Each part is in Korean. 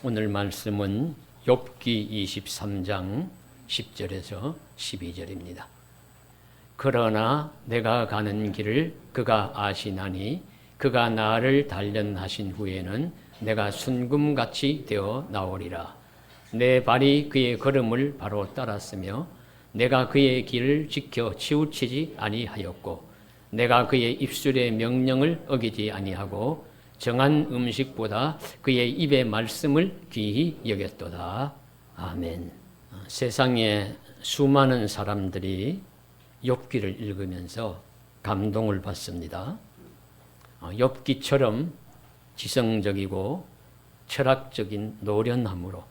오늘 말씀은 욥기 23장 10절에서 12절입니다. 그러나 내가 가는 길을 그가 아시나니 그가 나를 단련하신 후에는 내가 순금같이 되어 나오리라. 내 발이 그의 걸음을 바로 따랐으며 내가 그의 길을 지켜 치우치지 아니하였고 내가 그의 입술의 명령을 어기지 아니하고 정한 음식보다 그의 입의 말씀을 귀히 여겼도다. 아멘. 세상에 수많은 사람들이 욥기를 읽으면서 감동을 받습니다. 욥기처럼 지성적이고 철학적인 노련함으로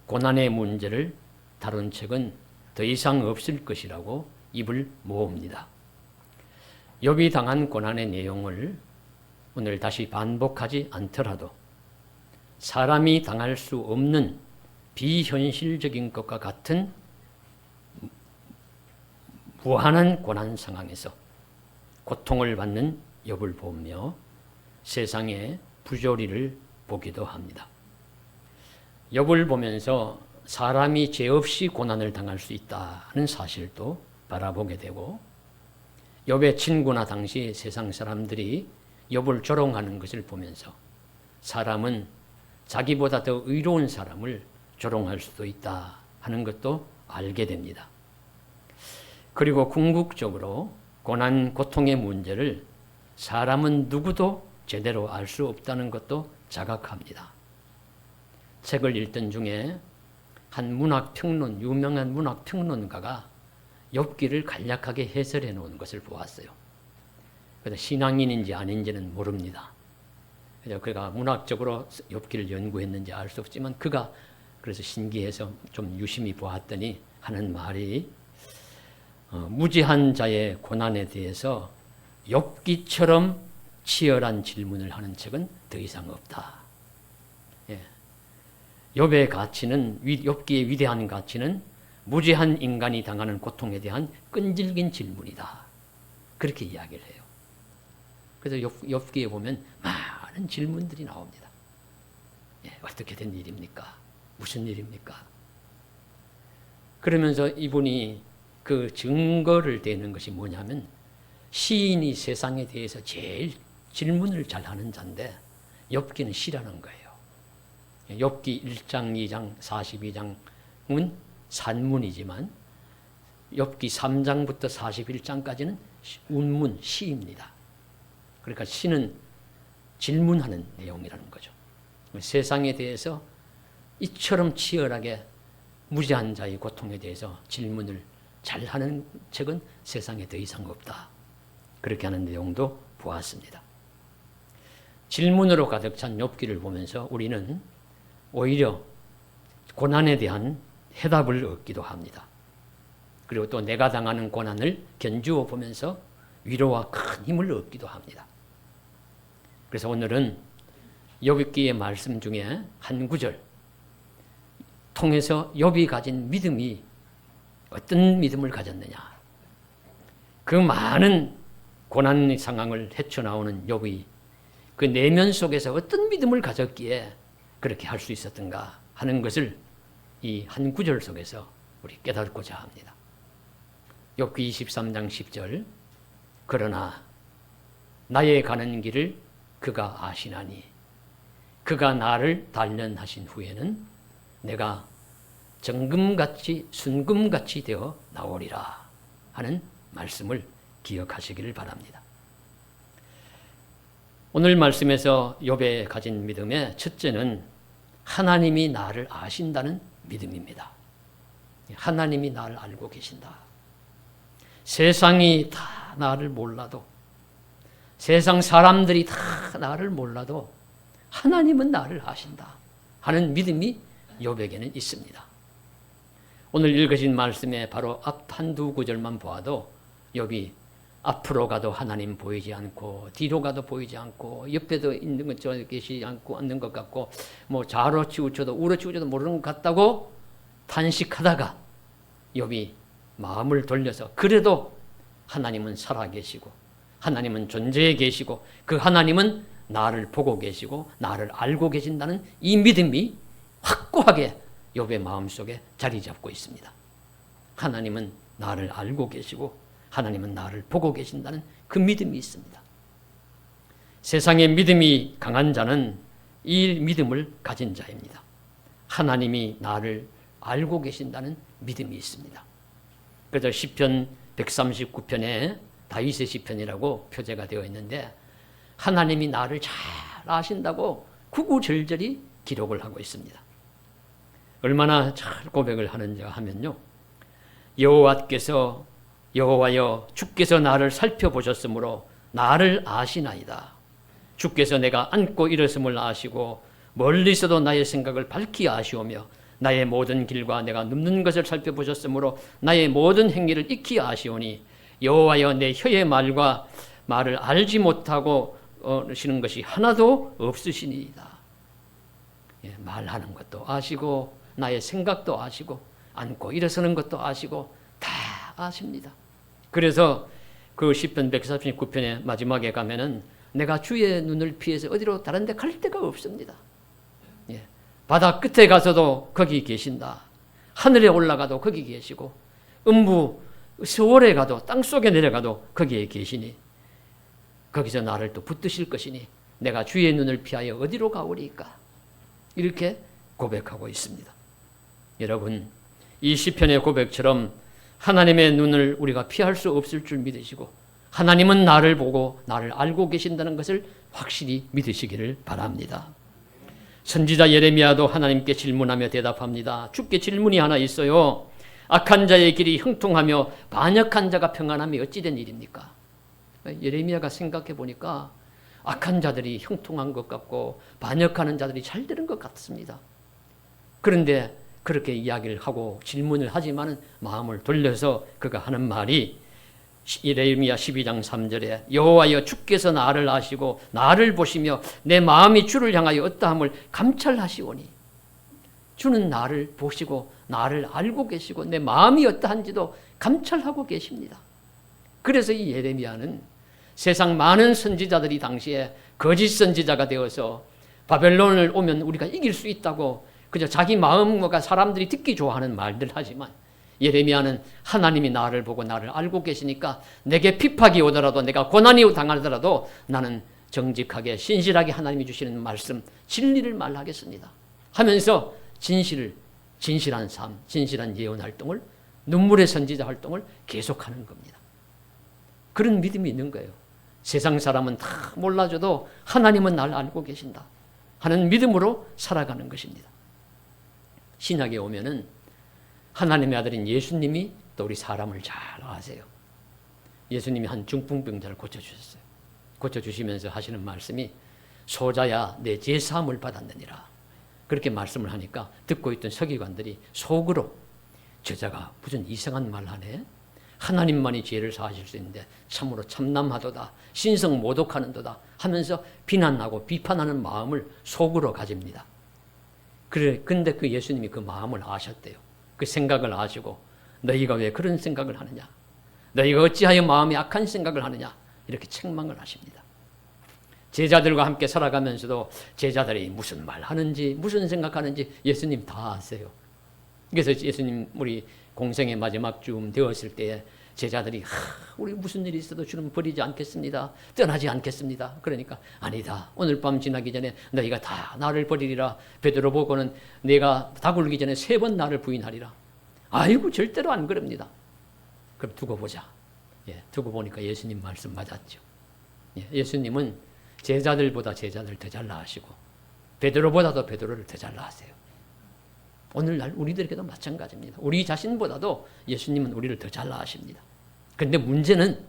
고난의 문제를 다룬 책은 더 이상 없을 것이라고 입을 모읍니다. 욥이 당한 고난의 내용을 오늘 다시 반복하지 않더라도 사람이 당할 수 없는 비현실적인 것과 같은 무한한 고난 상황에서 고통을 받는 욥을 보며 세상의 부조리를 보기도 합니다. 욥을 보면서 사람이 죄 없이 고난을 당할 수 있다는 사실도 바라보게 되고 욥의 친구나 당시 세상 사람들이 욥을 조롱하는 것을 보면서 사람은 자기보다 더 의로운 사람을 조롱할 수도 있다 하는 것도 알게 됩니다. 그리고 궁극적으로 고난, 고통의 문제를 사람은 누구도 제대로 알 수 없다는 것도 자각합니다. 책을 읽던 중에 한 유명한 문학평론가가 욥기를 간략하게 해설해 놓은 것을 보았어요. 그래서 신앙인인지 아닌지는 모릅니다. 그래서 그가 문학적으로 욥기를 연구했는지 알 수 없지만 그가 그래서 신기해서 좀 유심히 보았더니 하는 말이 무지한 자의 고난에 대해서 욥기처럼 치열한 질문을 하는 책은 더 이상 없다. 예. 욥의 가치는 욥기의 위대한 가치는 무지한 인간이 당하는 고통에 대한 끈질긴 질문이다. 그렇게 이야기를 해요. 그래서 욥기에 보면 많은 질문들이 나옵니다. 예, 어떻게 된 일입니까? 무슨 일입니까? 그러면서 이분이 그 증거를 대는 것이 뭐냐면 시인이 세상에 대해서 제일 질문을 잘하는 자인데 욥기는 시라는 거예요. 욥기 1장, 2장, 42장은 산문이지만 욥기 3장부터 41장까지는 운문, 시입니다. 그러니까 시는 질문하는 내용이라는 거죠. 세상에 대해서 이처럼 치열하게 무지한 자의 고통에 대해서 질문을 잘하는 책은 세상에 더 이상 없다. 그렇게 하는 내용도 보았습니다. 질문으로 가득 찬 욥기를 보면서 우리는 오히려 고난에 대한 해답을 얻기도 합니다. 그리고 또 내가 당하는 고난을 견주어 보면서 위로와 큰 힘을 얻기도 합니다. 그래서 오늘은 욥기의 말씀 중에 한 구절 통해서 욥이 가진 믿음이 어떤 믿음을 가졌느냐, 그 많은 고난 상황을 헤쳐나오는 욥이 그 내면 속에서 어떤 믿음을 가졌기에 그렇게 할 수 있었던가 하는 것을 이 한 구절 속에서 우리 깨닫고자 합니다. 욥기 23장 10절 그러나 나의 가는 길을 그가 아시나니 그가 나를 단련하신 후에는 내가 정금같이 순금같이 되어 나오리라 하는 말씀을 기억하시기를 바랍니다. 오늘 말씀에서 욥의 가진 믿음의 첫째는 하나님이 나를 아신다는 믿음입니다. 하나님이 나를 알고 계신다. 세상이 다 나를 몰라도 세상 사람들이 다 나를 몰라도 하나님은 나를 아신다 하는 믿음이 욥에게는 있습니다. 오늘 읽으신 말씀에 바로 앞 한두 구절만 보아도 욥이 앞으로 가도 하나님 보이지 않고 뒤로 가도 보이지 않고 옆에도 있는 것 저 계시지 않고 없는 것 같고 뭐 좌로 치우쳐도 우로 치우쳐도 모르는 것 같다고 탄식하다가 욥이 마음을 돌려서 그래도 하나님은 살아계시고 하나님은 존재해 계시고 그 하나님은 나를 보고 계시고 나를 알고 계신다는 이 믿음이 확고하게 욥의 마음속에 자리 잡고 있습니다. 하나님은 나를 알고 계시고 하나님은 나를 보고 계신다는 그 믿음이 있습니다. 세상의 믿음이 강한 자는 이 믿음을 가진 자입니다. 하나님이 나를 알고 계신다는 믿음이 있습니다. 그래서 시편 139편에 다윗의 시편이라고 표제가 되어 있는데 하나님이 나를 잘 아신다고 구구절절히 기록을 하고 있습니다. 얼마나 잘 고백을 하는가 하면요. 여호와께서 여호와여 주께서 나를 살펴보셨으므로 나를 아시나이다. 주께서 내가 앉고 일었음을 아시고 멀리서도 나의 생각을 밝히 아시오며 나의 모든 길과 내가 눕는 것을 살펴보셨으므로 나의 모든 행위를 익히 아시오니 여호와여 내 혀의 말과 말을 알지 못하고 시는 것이 하나도 없으시니이다. 예, 말하는 것도 아시고 나의 생각도 아시고 앉고 일어서는 것도 아시고 다 아십니다. 그래서 그 시편 139편의 마지막에 가면은 내가 주의 눈을 피해서 어디로 다른 데 갈 데가 없습니다. 예, 바다 끝에 가서도 거기 계신다. 하늘에 올라가도 거기 계시고 음부 세월에 가도 땅속에 내려가도 거기에 계시니 거기서 나를 또 붙드실 것이니 내가 주의 눈을 피하여 어디로 가오리까? 이렇게 고백하고 있습니다. 여러분, 이 시편의 고백처럼 하나님의 눈을 우리가 피할 수 없을 줄 믿으시고 하나님은 나를 보고 나를 알고 계신다는 것을 확실히 믿으시기를 바랍니다. 선지자 예레미야도 하나님께 질문하며 대답합니다. 주께 질문이 하나 있어요. 악한 자의 길이 형통하며 반역한 자가 평안함이 어찌된 일입니까? 예레미야가 생각해 보니까 악한 자들이 형통한 것 같고 반역하는 자들이 잘 되는 것 같습니다. 그런데 그렇게 이야기를 하고 질문을 하지만 마음을 돌려서 그가 하는 말이 예레미야 12장 3절에 여호와여 주께서 나를 아시고 나를 보시며 내 마음이 주를 향하여 어떠함을 감찰하시오니 주는 나를 보시고 나를 알고 계시고 내 마음이 어떠한지도 감찰하고 계십니다. 그래서 이 예레미야는 세상 많은 선지자들이 당시에 거짓 선지자가 되어서 바벨론을 오면 우리가 이길 수 있다고 그저 자기 마음과 사람들이 듣기 좋아하는 말들 하지만 예레미야는 하나님이 나를 보고 나를 알고 계시니까 내게 핍박이 오더라도 내가 고난이 당하더라도 나는 정직하게 신실하게 하나님이 주시는 말씀 진리를 말하겠습니다 하면서 진실한 삶, 진실한 예언 활동을 눈물의 선지자 활동을 계속하는 겁니다. 그런 믿음이 있는 거예요. 세상 사람은 다 몰라줘도 하나님은 날 알고 계신다 하는 믿음으로 살아가는 것입니다. 신약에 오면은 하나님의 아들인 예수님이 또 우리 사람을 잘 아세요. 예수님이 한 중풍병자를 고쳐주셨어요. 고쳐주시면서 하시는 말씀이 소자야 내 죄사함을 받았느니라. 그렇게 말씀을 하니까 듣고 있던 서기관들이 속으로 저자가 무슨 이상한 말 하네. 하나님만이 죄를 사하실 수 있는데 참으로 참남하도다. 신성 모독하는도다 하면서 비난하고 비판하는 마음을 속으로 가집니다. 근데 그 예수님이 그 마음을 아셨대요. 그 생각을 아시고 너희가 왜 그런 생각을 하느냐? 너희가 어찌하여 마음이 악한 생각을 하느냐? 이렇게 책망을 하십니다. 제자들과 함께 살아가면서도 제자들이 무슨 말 하는지 무슨 생각하는지 예수님 다 아세요. 그래서 예수님 우리 공생의 마지막 쯤 되었을 때에 제자들이 우리 무슨 일이 있어도 주는 버리지 않겠습니다. 떠나지 않겠습니다. 그러니까 아니다. 오늘 밤 지나기 전에 너희가 다 나를 버리리라. 베드로 보고는 내가 다 굴기 전에 3번 나를 부인하리라. 아이고 절대로 안 그럽니다. 그럼 두고 보자. 예, 두고 보니까 예수님 말씀 맞았죠. 예, 예수님은 제자들보다 제자들 더 잘 나으시고 베드로보다도 베드로를 더 잘 나으세요. 오늘날 우리들에게도 마찬가지입니다. 우리 자신보다도 예수님은 우리를 더 잘 아십니다. 그런데 문제는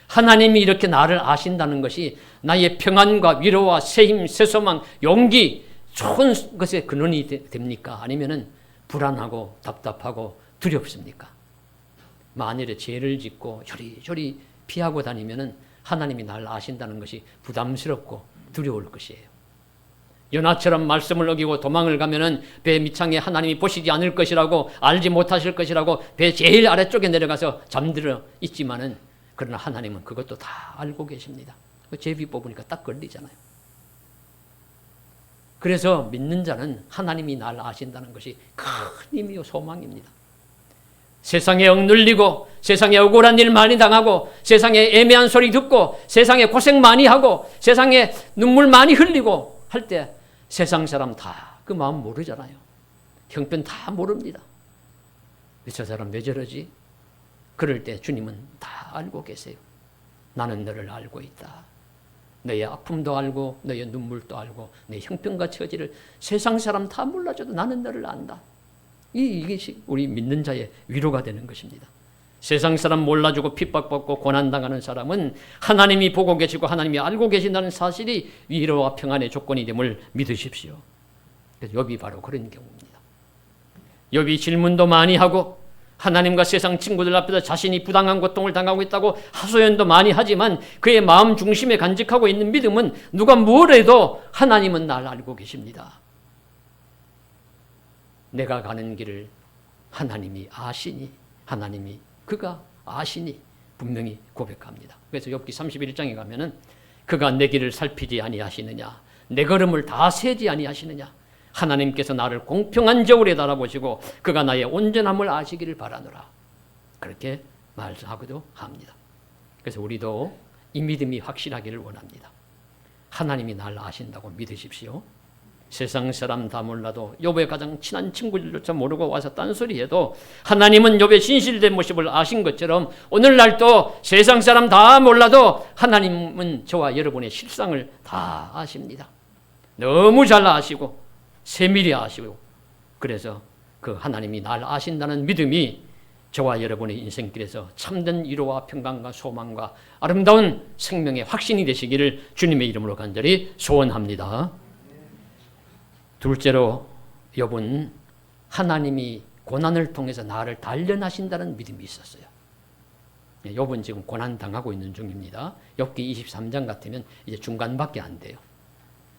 하나님이 이렇게 나를 아신다는 것이 나의 평안과 위로와 새힘, 새소망, 용기 좋은 것의 근원이 됩니까? 아니면은 불안하고 답답하고 두렵습니까? 만일에 죄를 짓고 요리조리 피하고 다니면은 하나님이 나를 아신다는 것이 부담스럽고 두려울 것이에요. 요나처럼 말씀을 어기고 도망을 가면은 배 밑창에 하나님이 보시지 않을 것이라고 알지 못하실 것이라고 배 제일 아래쪽에 내려가서 잠들어 있지만은 그러나 하나님은 그것도 다 알고 계십니다. 제비 뽑으니까 딱 걸리잖아요. 그래서 믿는 자는 하나님이 날 아신다는 것이 큰 힘이요 소망입니다. 세상에 억눌리고 세상에 억울한 일 많이 당하고 세상에 애매한 소리 듣고 세상에 고생 많이 하고 세상에 눈물 많이 흘리고 할 때 세상 사람 다 그 마음 모르잖아요. 형편 다 모릅니다. 저 사람 왜 저러지? 그럴 때 주님은 다 알고 계세요. 나는 너를 알고 있다. 너의 아픔도 알고 너의 눈물도 알고 내 형편과 처지를 세상 사람 다 몰라줘도 나는 너를 안다. 이게 우리 믿는 자의 위로가 되는 것입니다. 세상 사람 몰라주고 핍박받고 고난당하는 사람은 하나님이 보고 계시고 하나님이 알고 계신다는 사실이 위로와 평안의 조건이 됨을 믿으십시오. 그래서 욥이 바로 그런 경우입니다. 욥이 질문도 많이 하고 하나님과 세상 친구들 앞에서 자신이 부당한 고통을 당하고 있다고 하소연도 많이 하지만 그의 마음 중심에 간직하고 있는 믿음은 누가 뭘 해도 하나님은 날 알고 계십니다. 내가 가는 길을 하나님이 아시니 하나님이 그가 아시니 분명히 고백합니다. 그래서 욥기 31장에 가면은 그가 내 길을 살피지 아니하시느냐 내 걸음을 다 세지 아니하시느냐 하나님께서 나를 공평한 저울에 달아보시고 그가 나의 온전함을 아시기를 바라노라 그렇게 말하기도 합니다. 그래서 우리도 이 믿음이 확실하기를 원합니다. 하나님이 날 아신다고 믿으십시오. 세상 사람 다 몰라도 욥의 가장 친한 친구들조차 모르고 와서 딴소리해도 하나님은 욥의 진실된 모습을 아신 것처럼 오늘날도 세상 사람 다 몰라도 하나님은 저와 여러분의 실상을 다 아십니다. 너무 잘 아시고 세밀히 아시고 그래서 그 하나님이 날 아신다는 믿음이 저와 여러분의 인생길에서 참된 위로와 평강과 소망과 아름다운 생명의 확신이 되시기를 주님의 이름으로 간절히 소원합니다. 둘째로 욥은 하나님이 고난을 통해서 나를 단련하신다는 믿음이 있었어요. 욥은 지금 고난 당하고 있는 중입니다. 욥기 23장 같으면 이제 중간밖에 안 돼요.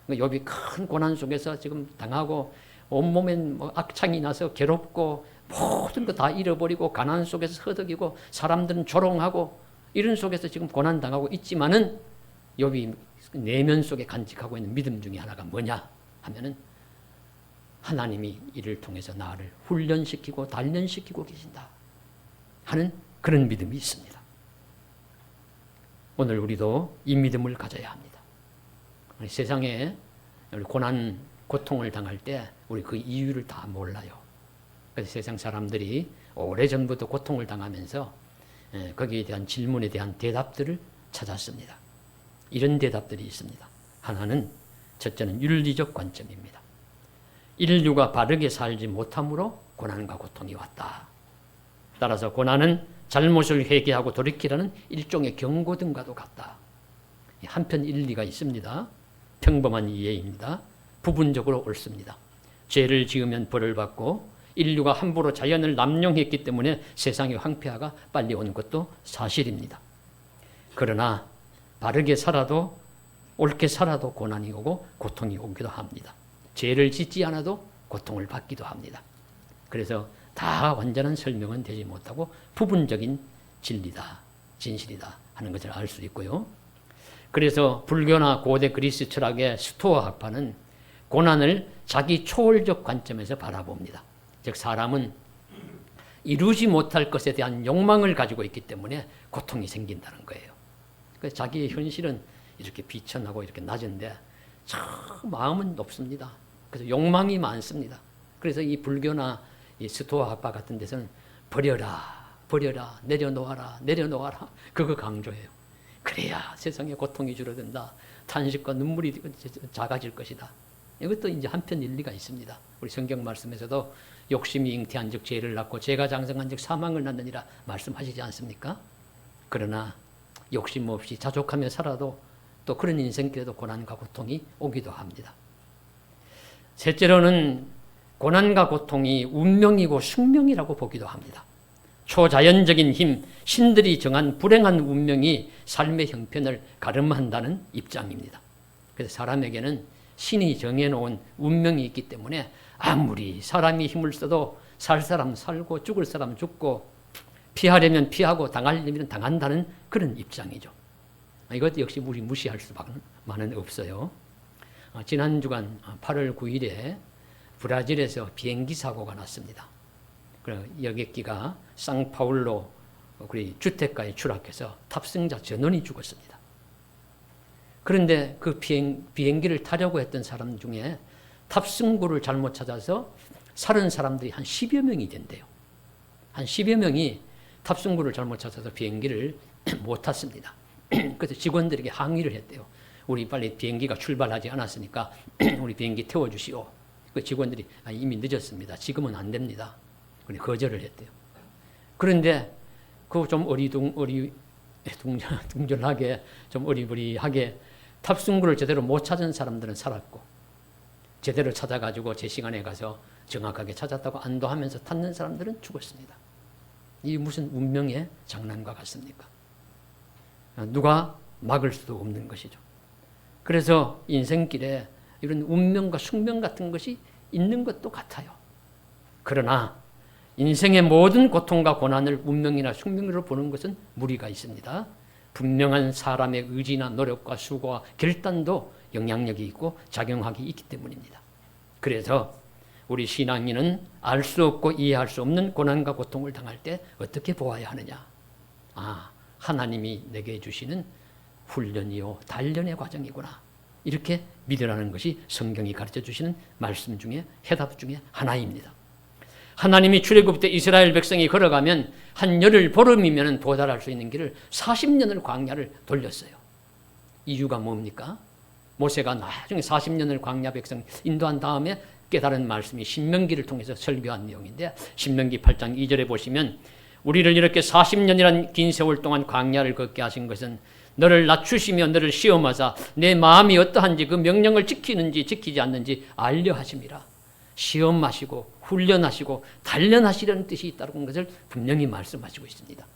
욥이 큰 고난 속에서 지금 당하고 온몸엔 악창이 나서 괴롭고 모든 거 다 잃어버리고 가난 속에서 허덕이고 사람들은 조롱하고 이런 속에서 지금 고난 당하고 있지만은 욥이 내면 속에 간직하고 있는 믿음 중에 하나가 뭐냐 하면은 하나님이 이를 통해서 나를 훈련시키고 단련시키고 계신다 하는 그런 믿음이 있습니다. 오늘 우리도 이 믿음을 가져야 합니다. 세상에 고난, 고통을 당할 때 우리 그 이유를 다 몰라요. 그래서 세상 사람들이 오래전부터 고통을 당하면서 거기에 대한 질문에 대한 대답들을 찾았습니다. 이런 대답들이 있습니다. 하나는 첫째는 윤리적 관점입니다. 인류가 바르게 살지 못함으로 고난과 고통이 왔다. 따라서 고난은 잘못을 회개하고 돌이키라는 일종의 경고등과도 같다. 한편 일리가 있습니다. 평범한 이해입니다. 부분적으로 옳습니다. 죄를 지으면 벌을 받고 인류가 함부로 자연을 남용했기 때문에 세상의 황폐화가 빨리 온 것도 사실입니다. 그러나 바르게 살아도 옳게 살아도 고난이 오고 고통이 오기도 합니다. 죄를 짓지 않아도 고통을 받기도 합니다. 그래서 다 완전한 설명은 되지 못하고 부분적인 진리다, 진실이다 하는 것을 알 수 있고요. 그래서 불교나 고대 그리스 철학의 스토아 학파는 고난을 자기 초월적 관점에서 바라봅니다. 즉 사람은 이루지 못할 것에 대한 욕망을 가지고 있기 때문에 고통이 생긴다는 거예요. 그래서 자기의 현실은 이렇게 비천하고 이렇게 낮은데 참 마음은 높습니다. 그래서 욕망이 많습니다. 그래서 이 불교나 이 스토아 학파 같은 데서는 버려라, 버려라, 내려놓아라, 내려놓아라 그거 강조해요. 그래야 세상에 고통이 줄어든다. 탄식과 눈물이 작아질 것이다. 이것도 이제 한편 일리가 있습니다. 우리 성경 말씀에서도 욕심이 잉태한 즉 죄를 낳고 죄가 장성한 즉 사망을 낳느니라 말씀하시지 않습니까? 그러나 욕심 없이 자족하며 살아도 또 그런 인생길에도 고난과 고통이 오기도 합니다. 셋째로는 고난과 고통이 운명이고 숙명이라고 보기도 합니다. 초자연적인 힘, 신들이 정한 불행한 운명이 삶의 형편을 가름한다는 입장입니다. 그래서 사람에게는 신이 정해놓은 운명이 있기 때문에 아무리 사람이 힘을 써도 살 사람 살고 죽을 사람 죽고 피하려면 피하고 당하려면 당한다는 그런 입장이죠. 이것 역시 우리 무시할 수만은 없어요. 지난 주간 8월 9일에 브라질에서 비행기 사고가 났습니다. 여객기가 상파울로 우리 주택가에 추락해서 탑승자 전원이 죽었습니다. 그런데 그 비행기를 타려고 했던 사람 중에 탑승구를 잘못 찾아서 살은 사람들이 한 10여 명이 된대요. 한 10여 명이 탑승구를 잘못 찾아서 비행기를 못 탔습니다. 그래서 직원들에게 항의를 했대요. 우리 빨리 비행기가 출발하지 않았으니까 우리 비행기 태워주시오. 그 직원들이 이미 늦었습니다. 지금은 안 됩니다. 거절을 했대요. 그런데 그 좀 둥절하게 좀 어리버리하게 탑승구를 제대로 못 찾은 사람들은 살았고 제대로 찾아가지고 제 시간에 가서 정확하게 찾았다고 안도하면서 탔는 사람들은 죽었습니다. 이 무슨 운명의 장난과 같습니까? 누가 막을 수도 없는 것이죠. 그래서 인생길에 이런 운명과 숙명 같은 것이 있는 것도 같아요. 그러나 인생의 모든 고통과 고난을 운명이나 숙명으로 보는 것은 무리가 있습니다. 분명한 사람의 의지나 노력과 수고와 결단도 영향력이 있고 작용하기 있기 때문입니다. 그래서 우리 신앙인은 알 수 없고 이해할 수 없는 고난과 고통을 당할 때 어떻게 보아야 하느냐? 하나님이 내게 주시는 훈련이요 단련의 과정이구나. 이렇게 믿으라는 것이 성경이 가르쳐 주시는 말씀 중에 해답 중에 하나입니다. 하나님이 출애굽 때 이스라엘 백성이 걸어가면 한 열흘 보름이면 도달할 수 있는 길을 40년을 광야를 돌렸어요. 이유가 뭡니까? 모세가 나중에 40년을 광야 백성 인도한 다음에 깨달은 말씀이 신명기를 통해서 설교한 내용인데 신명기 8장 2절에 보시면 우리를 이렇게 40년이란 긴 세월 동안 광야를 걷게 하신 것은 너를 낮추시며 너를 시험하사 내 마음이 어떠한지 그 명령을 지키는지 지키지 않는지 알려 하심이라. 시험하시고 훈련하시고 단련하시려는 뜻이 있다는 것을 분명히 말씀하시고 있습니다.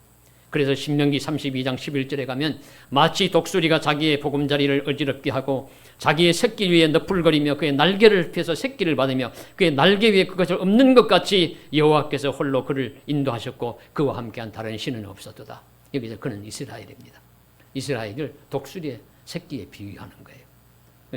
그래서 신명기 32장 11절에 가면 마치 독수리가 자기의 보금자리를 어지럽게 하고 자기의 새끼 위에 너풀거리며 그의 날개를 펴서 새끼를 받으며 그의 날개 위에 그것을 엎는 것 같이 여호와께서 홀로 그를 인도하셨고 그와 함께한 다른 신은 없었도다. 여기서 그는 이스라엘입니다. 이스라엘을 독수리의 새끼에 비유하는 거예요.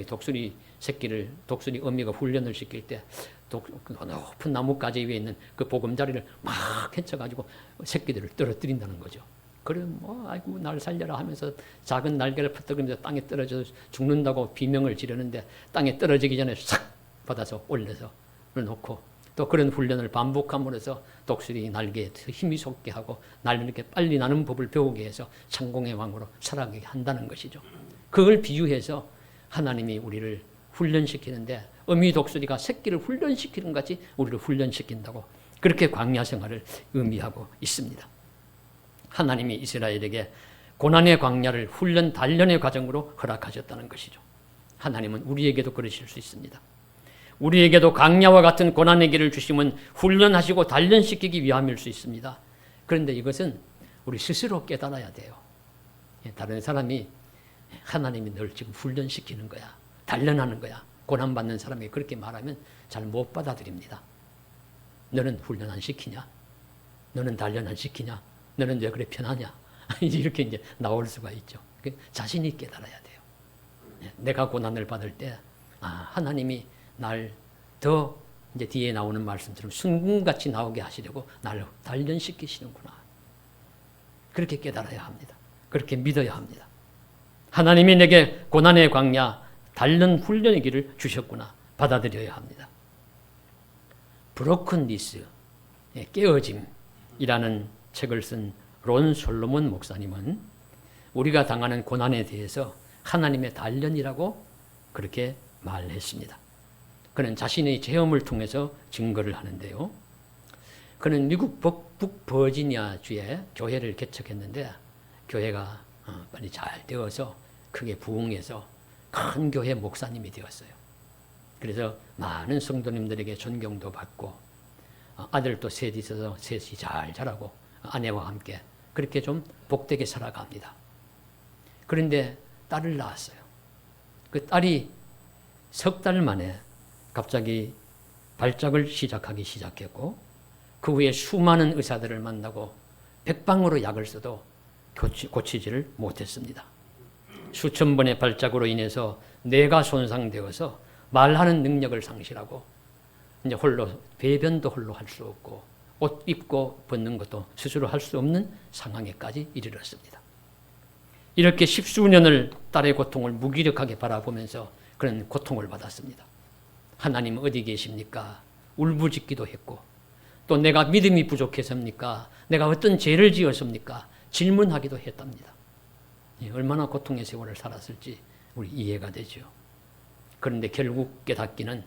독수리 새끼를 독수리 어미가 훈련을 시킬 때 높은 나뭇가지 위에 있는 그 보금자리를 막 헤쳐가지고 새끼들을 떨어뜨린다는 거죠. 그럼 아이고 날 살려라 하면서 작은 날개를 퍼뜨리면서 땅에 떨어져서 죽는다고 비명을 지르는데 땅에 떨어지기 전에 싹 받아서 올려서 놓고 또 그런 훈련을 반복함으로써 독수리 날개에 힘이 솟게 하고 날개 빨리 나는 법을 배우게 해서 창공의 왕으로 살아가게 한다는 것이죠. 그걸 비유해서 하나님이 우리를 훈련시키는데 어미 독수리가 새끼를 훈련시키는 것 같이 우리를 훈련시킨다고 그렇게 광야 생활을 의미하고 있습니다. 하나님이 이스라엘에게 고난의 광야를 훈련 단련의 과정으로 허락하셨다는 것이죠. 하나님은 우리에게도 그러실 수 있습니다. 우리에게도 광야와 같은 고난의 길을 주시면 훈련하시고 단련시키기 위함일 수 있습니다. 그런데 이것은 우리 스스로 깨달아야 돼요. 다른 사람이 하나님이 널 지금 훈련시키는 거야. 단련하는 거야. 고난받는 사람이 그렇게 말하면 잘 못 받아들입니다. 너는 훈련 안 시키냐? 너는 단련 안 시키냐? 너는 왜 그래 편하냐? 이렇게 이제 나올 수가 있죠. 자신이 깨달아야 돼요. 내가 고난을 받을 때, 하나님이 날 더 이제 뒤에 나오는 말씀처럼 순금같이 나오게 하시려고 나를 단련시키시는구나. 그렇게 깨달아야 합니다. 그렇게 믿어야 합니다. 하나님이 내게 고난의 광야, 단련 훈련의 길을 주셨구나. 받아들여야 합니다. 브로큰리스, 깨어짐이라는 책을 쓴 론 솔로몬 목사님은 우리가 당하는 고난에 대해서 하나님의 단련이라고 그렇게 말했습니다. 그는 자신의 체험을 통해서 증거를 하는데요. 그는 미국 북버지니아주에 교회를 개척했는데 교회가 빨리 잘 되어서 크게 부흥해서 큰 교회 목사님이 되었어요. 그래서 많은 성도님들에게 존경도 받고 아들도 셋이 있어서 셋이 잘 자라고 아내와 함께 그렇게 좀 복되게 살아갑니다. 그런데 딸을 낳았어요. 그 딸이 석 달 만에 갑자기 발작을 시작하기 시작했고 그 후에 수많은 의사들을 만나고 백방으로 약을 써도 고치지를 못했습니다. 수천 번의 발작으로 인해서 뇌가 손상되어서 말하는 능력을 상실하고 이제 홀로 배변도 홀로 할 수 없고 옷 입고 벗는 것도 스스로 할 수 없는 상황에까지 이르렀습니다. 이렇게 십수년을 딸의 고통을 무기력하게 바라보면서 그런 고통을 받았습니다. 하나님 어디 계십니까? 울부짖기도 했고 또 내가 믿음이 부족해서입니까? 내가 어떤 죄를 지었습니까? 질문하기도 했답니다. 얼마나 고통의 세월을 살았을지 우리 이해가 되죠. 그런데 결국 깨닫기는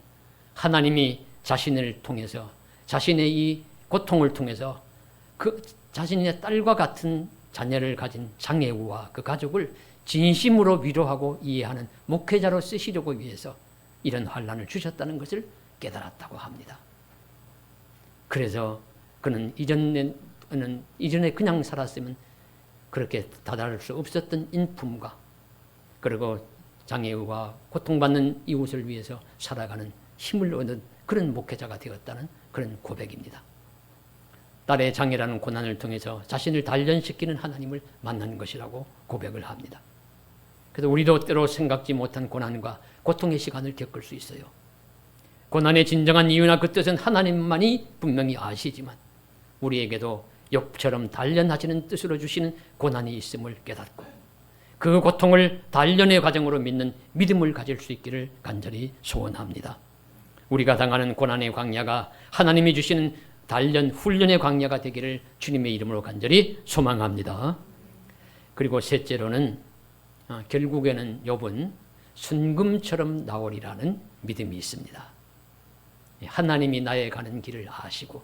하나님이 자신을 통해서 자신의 이 고통을 통해서 그 자신의 딸과 같은 자녀를 가진 장애우와 그 가족을 진심으로 위로하고 이해하는 목회자로 쓰시려고 위해서 이런 환난을 주셨다는 것을 깨달았다고 합니다. 그래서 그는 이전에 그냥 살았으면 그렇게 다다를 수 없었던 인품과 그리고 장애우와 고통받는 이웃을 위해서 살아가는 힘을 얻는 그런 목회자가 되었다는 그런 고백입니다. 딸의 장애라는 고난을 통해서 자신을 단련시키는 하나님을 만난 것이라고 고백을 합니다. 그래서 우리도 때로 생각지 못한 고난과 고통의 시간을 겪을 수 있어요. 고난의 진정한 이유나 그 뜻은 하나님만이 분명히 아시지만 우리에게도 욥처럼 단련하시는 뜻으로 주시는 고난이 있음을 깨닫고 그 고통을 단련의 과정으로 믿는 믿음을 가질 수 있기를 간절히 소원합니다. 우리가 당하는 고난의 광야가 하나님이 주시는 단련, 훈련의 광야가 되기를 주님의 이름으로 간절히 소망합니다. 그리고 셋째로는 결국에는 욥은 순금처럼 나오리라는 믿음이 있습니다. 하나님이 나의 가는 길을 아시고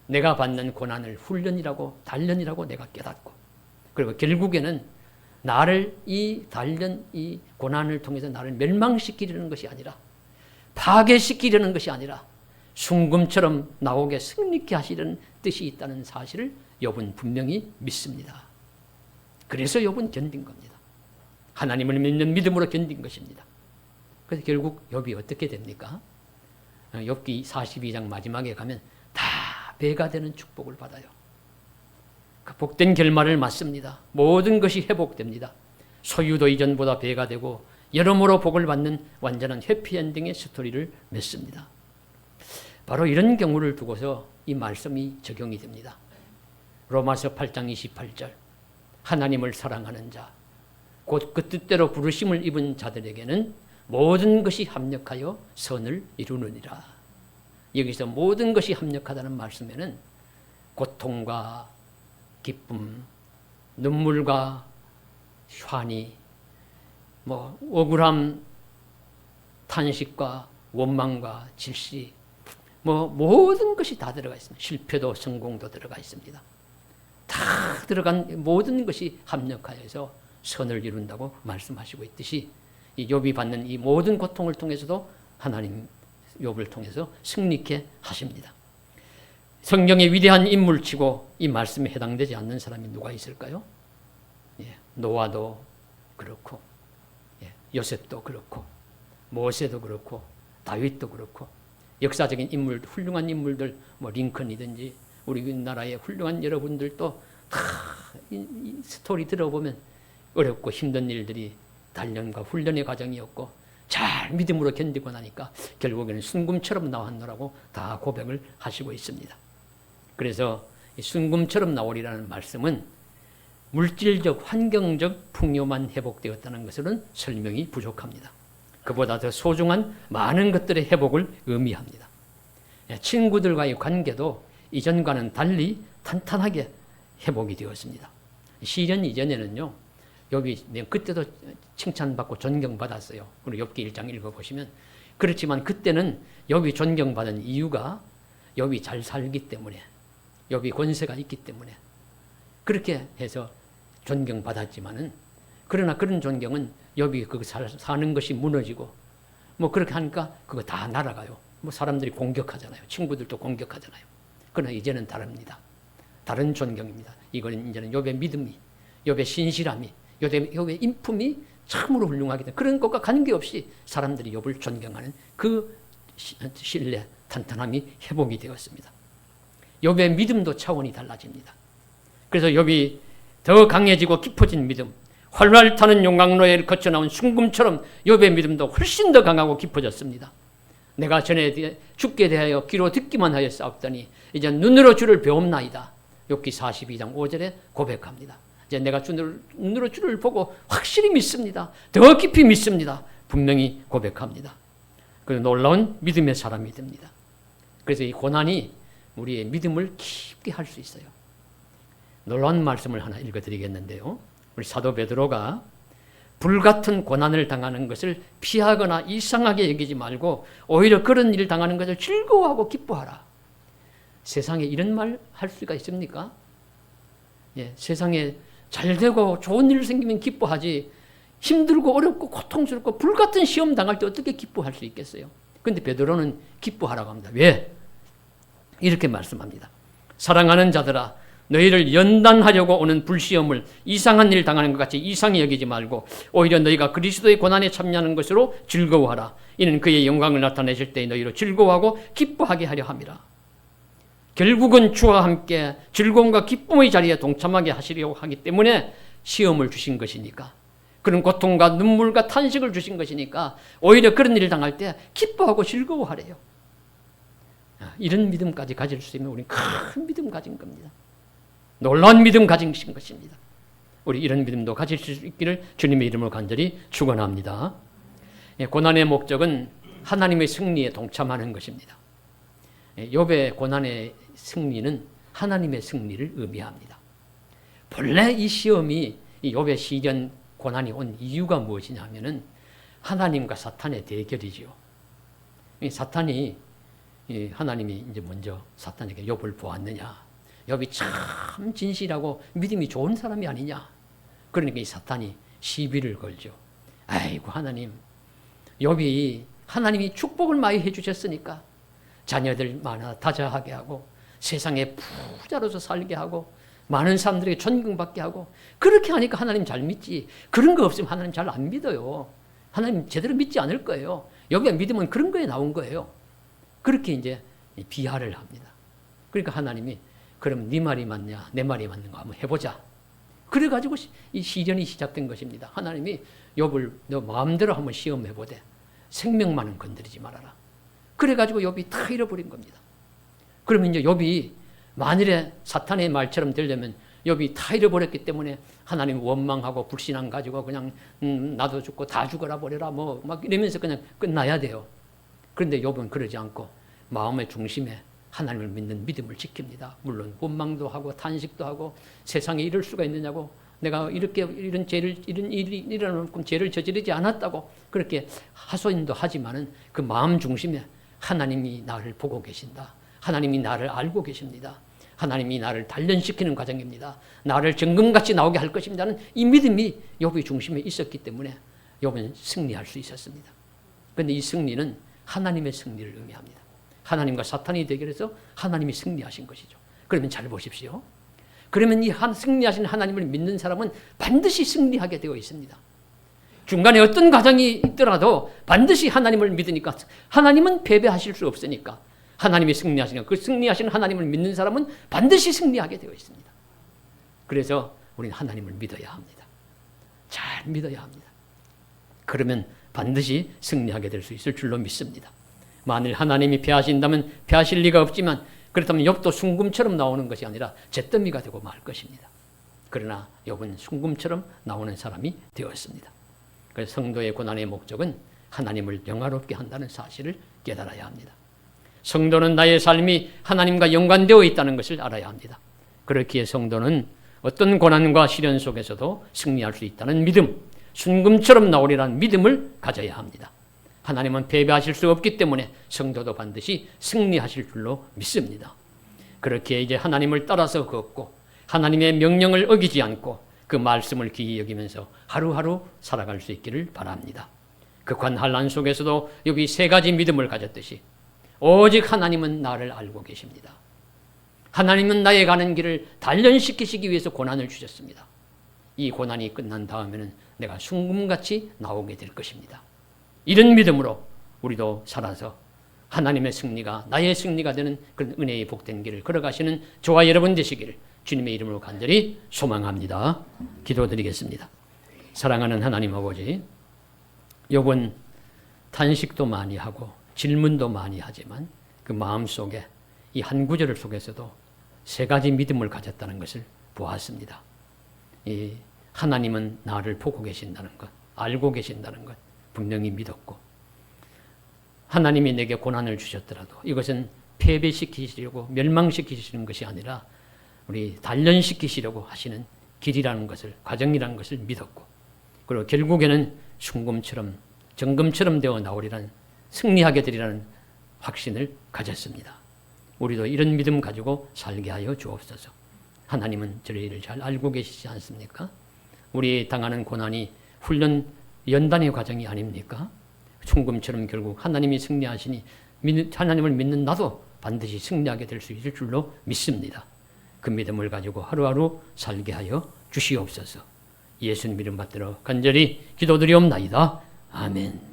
내가 받는 고난을 훈련이라고 단련이라고 내가 깨닫고 그리고 결국에는 나를 이 단련, 이 고난을 통해서 나를 멸망시키려는 것이 아니라 파괴시키려는 것이 아니라 순금처럼 나오게 승리케 하시려는 뜻이 있다는 사실을 욥은 분명히 믿습니다. 그래서 욥은 견딘 겁니다. 하나님을 믿는 믿음으로 견딘 것입니다. 그래서 결국 욥이 어떻게 됩니까? 욥기 42장 마지막에 가면 다 배가 되는 축복을 받아요. 그 복된 결말을 맞습니다. 모든 것이 회복됩니다. 소유도 이전보다 배가 되고 여러모로 복을 받는 완전한 해피엔딩의 스토리를 맺습니다. 바로 이런 경우를 두고서 이 말씀이 적용이 됩니다. 로마서 8장 28절 하나님을 사랑하는 자 곧 그 뜻대로 부르심을 입은 자들에게는 모든 것이 합력하여 선을 이루느니라. 여기서 모든 것이 합력하다는 말씀에는 고통과 기쁨, 눈물과 환희, 억울함, 탄식과 원망과 질시, 모든 것이 다 들어가 있습니다. 실패도 성공도 들어가 있습니다. 다 들어간 모든 것이 합력하여서 선을 이룬다고 말씀하시고 있듯이 이 욥이 받는 이 모든 고통을 통해서도 하나님 욥을 통해서 승리케 하십니다. 성경의 위대한 인물치고 이 말씀에 해당되지 않는 사람이 누가 있을까요? 노아도 그렇고 요셉도 그렇고 모세도 그렇고 다윗도 그렇고 역사적인 인물, 훌륭한 인물들 링컨이든지 우리나라의 훌륭한 여러분들도 다 이 스토리 들어보면 어렵고 힘든 일들이 단련과 훈련의 과정이었고 잘 믿음으로 견디고 나니까 결국에는 순금처럼 나왔노라고 다 고백을 하시고 있습니다. 그래서 순금처럼 나오리라는 말씀은 물질적, 환경적 풍요만 회복되었다는 것으로는 설명이 부족합니다. 그보다 더 소중한 많은 것들의 회복을 의미합니다. 친구들과의 관계도 이전과는 달리 탄탄하게 회복이 되었습니다. 시련 이전에는요, 욥이 그때도 칭찬받고 존경받았어요. 그리고 욥기 1장 읽어보시면 그렇지만 그때는 욥이 존경받은 이유가 욥이 잘 살기 때문에 욥이 권세가 있기 때문에 그렇게 해서 존경받았지만은 그러나 그런 존경은 욥이 그 사는 것이 무너지고 그렇게 하니까 그거 다 날아가요. 사람들이 공격하잖아요. 친구들도 공격하잖아요. 그러나 이제는 다릅니다. 다른 존경입니다. 이거는 이제는 욥의 믿음이, 욥의 신실함이, 욥의 인품이 참으로 훌륭하기 때문에 그런 것과 관계없이 사람들이 욥을 존경하는 그 신뢰, 탄탄함이 회복이 되었습니다. 욥의 믿음도 차원이 달라집니다. 그래서 욥이 더 강해지고 깊어진 믿음, 활활 타는 용광로에 거쳐 나온 순금처럼 욥의 믿음도 훨씬 더 강하고 깊어졌습니다. 내가 전에 죽게 대하여 귀로 듣기만 하여 싸웠더니 이제 눈으로 주를 배움나이다. 욥기 42장 5절에 고백합니다. 이제 내가 눈으로 주를 보고 확실히 믿습니다. 더 깊이 믿습니다. 분명히 고백합니다. 그리고 놀라운 믿음의 사람이 됩니다. 그래서 이 고난이 우리의 믿음을 깊게 할 수 있어요. 놀라운 말씀을 하나 읽어드리겠는데요. 우리 사도 베드로가 불같은 고난을 당하는 것을 피하거나 이상하게 여기지 말고 오히려 그런 일을 당하는 것을 즐거워하고 기뻐하라. 세상에 이런 말 할 수가 있습니까? 예, 세상에 잘되고 좋은 일 생기면 기뻐하지 힘들고 어렵고 고통스럽고 불같은 시험 당할 때 어떻게 기뻐할 수 있겠어요? 그런데 베드로는 기뻐하라고 합니다. 왜? 이렇게 말씀합니다. 사랑하는 자들아, 너희를 연단하려고 오는 불시험을 이상한 일 당하는 것 같이 이상히 여기지 말고 오히려 너희가 그리스도의 고난에 참여하는 것으로 즐거워하라. 이는 그의 영광을 나타내실 때 너희로 즐거워하고 기뻐하게 하려 함이라. 결국은 주와 함께 즐거움과 기쁨의 자리에 동참하게 하시려고 하기 때문에 시험을 주신 것이니까, 그런 고통과 눈물과 탄식을 주신 것이니까 오히려 그런 일을 당할 때 기뻐하고 즐거워하래요. 이런 믿음까지 가질 수 있는 우리는 큰 믿음 가진 겁니다. 놀라운 믿음 가진 것입니다. 우리 이런 믿음도 가질 수 있기를 주님의 이름으로 간절히 축원합니다. 고난의 목적은 하나님의 승리에 동참하는 것입니다. 욥의 고난의 승리는 하나님의 승리를 의미합니다. 본래 이 시험이 이 욥의 시련 고난이 온 이유가 무엇이냐면은 하나님과 사탄의 대결이지요. 사탄이 하나님이 이제 먼저 사탄에게 욥을 보았느냐? 욥이 참 진실하고 믿음이 좋은 사람이 아니냐? 그러니까 이 사탄이 시비를 걸죠. 아이고 하나님, 욥이 하나님이 축복을 많이 해주셨으니까 자녀들 많아 다자하게 하고 세상에 부자로서 살게 하고 많은 사람들에게 존경받게 하고 그렇게 하니까 하나님 잘 믿지. 그런 거 없으면 하나님 잘 안 믿어요. 하나님 제대로 믿지 않을 거예요. 욥의 믿음은 그런 거에 나온 거예요. 그렇게 이제 비하를 합니다. 그러니까 하나님이 그럼 네 말이 맞냐 내 말이 맞는가 한번 해보자. 그래가지고 이 시련이 시작된 것입니다. 하나님이 욥을 너 마음대로 한번 시험해보되 생명만은 건드리지 말아라. 그래가지고 욥이 다 잃어버린 겁니다. 그러면 이제 욥이 만일에 사탄의 말처럼 되려면 욥이 다 잃어버렸기 때문에 하나님 원망하고 불신앙 가지고 그냥 나도 죽고 다 죽어라 버려라 뭐 막 이러면서 그냥 끝나야 돼요. 그런데 욥은 그러지 않고 마음의 중심에 하나님을 믿는 믿음을 지킵니다. 물론 원망도 하고 탄식도 하고 세상에 이럴 수가 있느냐고 내가 이렇게 이런 일이 일어나면 죄를 저지르지 않았다고 그렇게 하소연도 하지만은 그 마음 중심에 하나님이 나를 보고 계신다. 하나님이 나를 알고 계십니다. 하나님이 나를 단련시키는 과정입니다. 나를 정금같이 나오게 할 것입니다는 이 믿음이 욥의 중심에 있었기 때문에 욥은 승리할 수 있었습니다. 그런데 이 승리는 하나님의 승리를 의미합니다. 하나님과 사탄이 대결해서 하나님이 승리하신 것이죠. 그러면 잘 보십시오. 그러면 이 승리하신 하나님을 믿는 사람은 반드시 승리하게 되어 있습니다. 중간에 어떤 과정이 있더라도 반드시 하나님을 믿으니까 하나님은 패배하실 수 없으니까 하나님이 승리하시니까 그 승리하시는 하나님을 믿는 사람은 반드시 승리하게 되어 있습니다. 그래서 우리는 하나님을 믿어야 합니다. 잘 믿어야 합니다. 그러면 반드시 승리하게 될 수 있을 줄로 믿습니다. 만일 하나님이 패하신다면 패하실 리가 없지만 그렇다면 욥도 순금처럼 나오는 것이 아니라 잿더미가 되고 말 것입니다. 그러나 욥은 순금처럼 나오는 사람이 되었습니다. 그래서 성도의 고난의 목적은 하나님을 영화롭게 한다는 사실을 깨달아야 합니다. 성도는 나의 삶이 하나님과 연관되어 있다는 것을 알아야 합니다. 그렇기에 성도는 어떤 고난과 시련 속에서도 승리할 수 있다는 믿음, 순금처럼 나오리라는 믿음을 가져야 합니다. 하나님은 패배하실 수 없기 때문에 성도도 반드시 승리하실 줄로 믿습니다. 그렇게 이제 하나님을 따라서 걷고 하나님의 명령을 어기지 않고 그 말씀을 귀히 여기면서 하루하루 살아갈 수 있기를 바랍니다. 극한 환난 속에서도 여기 세 가지 믿음을 가졌듯이 오직 하나님은 나를 알고 계십니다. 하나님은 나의 가는 길을 단련시키시기 위해서 고난을 주셨습니다. 이 고난이 끝난 다음에는 내가 순금같이 나오게 될 것입니다. 이런 믿음으로 우리도 살아서 하나님의 승리가 나의 승리가 되는 그런 은혜의 복된 길을 걸어가시는 저와 여러분 되시기를 주님의 이름으로 간절히 소망합니다. 기도드리겠습니다. 사랑하는 하나님 아버지, 욥은 탄식도 많이 하고 질문도 많이 하지만 그 마음속에 이 한 구절 속에서도 세 가지 믿음을 가졌다는 것을 보았습니다. 이 하나님은 나를 보고 계신다는 것, 알고 계신다는 것 분명히 믿었고, 하나님이 내게 고난을 주셨더라도 이것은 패배시키시려고 멸망시키시는 것이 아니라 우리 단련시키시려고 하시는 길이라는 것을, 과정이라는 것을 믿었고, 그리고 결국에는 순금처럼 정금처럼 되어 나오리라는, 승리하게 되리라는 확신을 가졌습니다. 우리도 이런 믿음 가지고 살게 하여 주옵소서. 하나님은 저희를 잘 알고 계시지 않습니까? 우리 당하는 고난이 훈련 연단의 과정이 아닙니까? 순금처럼 결국 하나님이 승리하시니 하나님을 믿는 나도 반드시 승리하게 될 수 있을 줄로 믿습니다. 그 믿음을 가지고 하루하루 살게 하여 주시옵소서. 예수님 이름 받들어 간절히 기도드리옵나이다. 아멘.